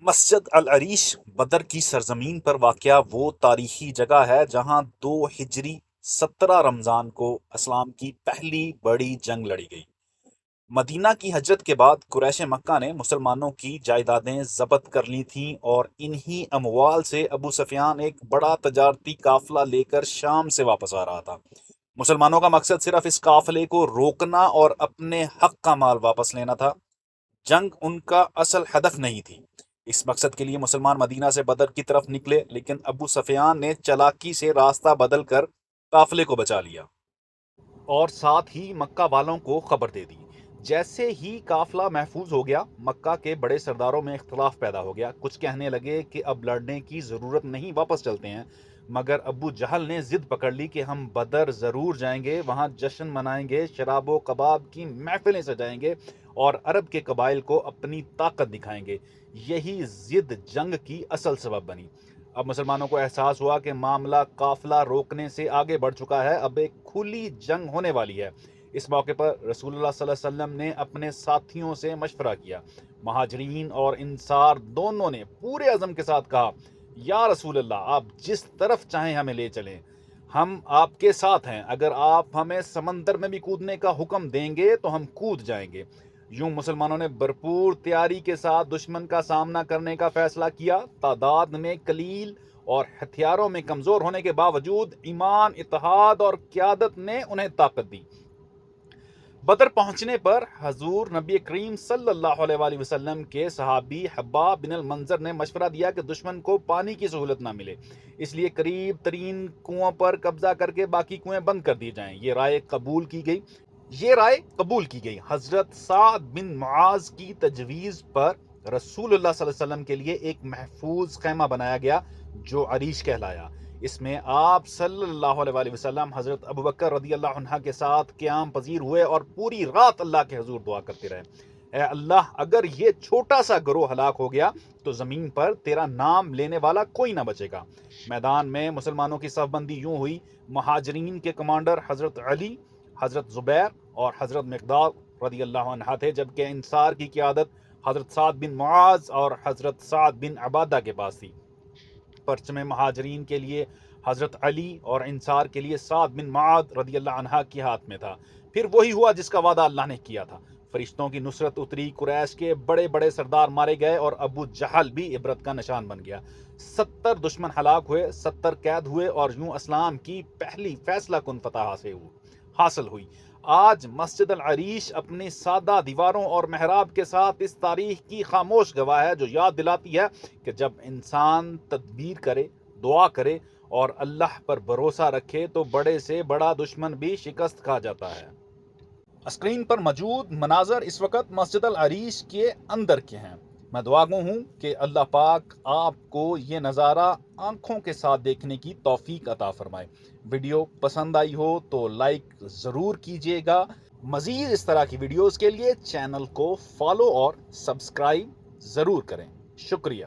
مسجد العریش بدر کی سرزمین پر واقع وہ تاریخی جگہ ہے جہاں 2 ہجری 17 رمضان کو اسلام کی پہلی بڑی جنگ لڑی گئی۔ مدینہ کی ہجرت کے بعد قریش مکہ نے مسلمانوں کی جائیدادیں ضبط کر لی تھیں، اور انہی اموال سے ابو سفیان ایک بڑا تجارتی قافلہ لے کر شام سے واپس آ رہا تھا۔ مسلمانوں کا مقصد صرف اس قافلے کو روکنا اور اپنے حق کا مال واپس لینا تھا۔ جنگ ان کا اصل ہدف نہیں تھی۔ اس مقصد کے لیے مسلمان مدینہ سے بدر کی طرف نکلے، لیکن ابو سفیان نے چالاکی سے راستہ بدل کر قافلے کو بچا لیا اور ساتھ ہی مکہ والوں کو خبر دے دی۔ جیسے ہی قافلہ محفوظ ہو گیا، مکہ کے بڑے سرداروں میں اختلاف پیدا ہو گیا۔ کچھ کہنے لگے کہ اب لڑنے کی ضرورت نہیں، واپس چلتے ہیں، مگر ابو جہل نے ضد پکڑ لی کہ ہم بدر ضرور جائیں گے، وہاں جشن منائیں گے، شراب و کباب کی محفلیں سجائیں گے اور عرب کے قبائل کو اپنی طاقت دکھائیں گے۔ یہی ضد جنگ کی اصل سبب بنی۔ اب مسلمانوں کو احساس ہوا کہ معاملہ قافلہ روکنے سے آگے بڑھ چکا ہے، اب ایک کھلی جنگ ہونے والی ہے۔ اس موقع پر رسول اللہ صلی اللہ علیہ وسلم نے اپنے ساتھیوں سے مشورہ کیا۔ مہاجرین اور انصار دونوں نے پورے عزم کے ساتھ کہا، یا رسول اللہ، آپ جس طرف چاہیں ہمیں لے چلیں، ہم آپ کے ساتھ ہیں۔ اگر آپ ہمیں سمندر میں بھی کودنے کا حکم دیں گے تو ہم کود جائیں گے۔ یوں مسلمانوں نے بھرپور تیاری کے ساتھ دشمن کا سامنا کرنے کا فیصلہ کیا۔ تعداد میں قلیل اور ہتھیاروں میں کمزور ہونے کے باوجود ایمان، اتحاد اور قیادت نے انہیں طاقت دی۔ بدر پہنچنے پر حضور نبی کریم صلی اللہ علیہ وآلہ وسلم کے صحابی حباب بن المنذر نے مشورہ دیا کہ دشمن کو پانی کی سہولت نہ ملے، اس لیے قریب ترین کنووں پر قبضہ کر کے باقی کنویں بند کر دی جائیں۔ یہ رائے قبول کی گئی۔ حضرت سعد بن معاذ کی تجویز پر رسول اللہ صلی اللہ علیہ وسلم کے لیے ایک محفوظ خیمہ بنایا گیا جو عریش کہلایا۔ اس میں آپ صلی اللہ علیہ وآلہ وسلم حضرت ابوبکر رضی اللہ عنہ کے ساتھ قیام پذیر ہوئے اور پوری رات اللہ کے حضور دعا کرتے رہے، اے اللہ، اگر یہ چھوٹا سا گروہ ہلاک ہو گیا تو زمین پر تیرا نام لینے والا کوئی نہ بچے گا۔ میدان میں مسلمانوں کی صف بندی یوں ہوئی: مہاجرین کے کمانڈر حضرت علی، حضرت زبیر اور حضرت مقداد رضی اللہ عنہ تھے، جبکہ انصار کی قیادت حضرت سعد بن معاذ اور حضرت سعد بن عبادہ کے پاس تھی۔ پرچم مہاجرین کے لیے حضرت علی اور انصار کے لیے سعد بن معاذ رضی اللہ عنہ کے ہاتھ میں تھا۔ پھر وہی ہوا جس کا وعدہ اللہ نے کیا تھا۔ فرشتوں کی نصرت اتری، قریش کے بڑے بڑے سردار مارے گئے اور ابو جہل بھی عبرت کا نشان بن گیا۔ 70 دشمن ہلاک ہوئے، 70 قید ہوئے، اور یوں اسلام کی پہلی فیصلہ کن فتح حاصل ہوئی۔ آج مسجد العریش اپنی سادہ دیواروں اور محراب کے ساتھ اس تاریخ کی خاموش گواہ ہے جو یاد دلاتی ہے کہ جب انسان تدبیر کرے، دعا کرے اور اللہ پر بھروسہ رکھے تو بڑے سے بڑا دشمن بھی شکست کھا جاتا ہے۔ اسکرین پر موجود مناظر اس وقت مسجد العریش کے اندر کے ہیں۔ میں دعا گو ہوں کہ اللہ پاک آپ کو یہ نظارہ آنکھوں کے ساتھ دیکھنے کی توفیق عطا فرمائے۔ ویڈیو پسند آئی ہو تو لائک ضرور کیجیے گا۔ مزید اس طرح کی ویڈیوز کے لیے چینل کو فالو اور سبسکرائب ضرور کریں۔ شکریہ۔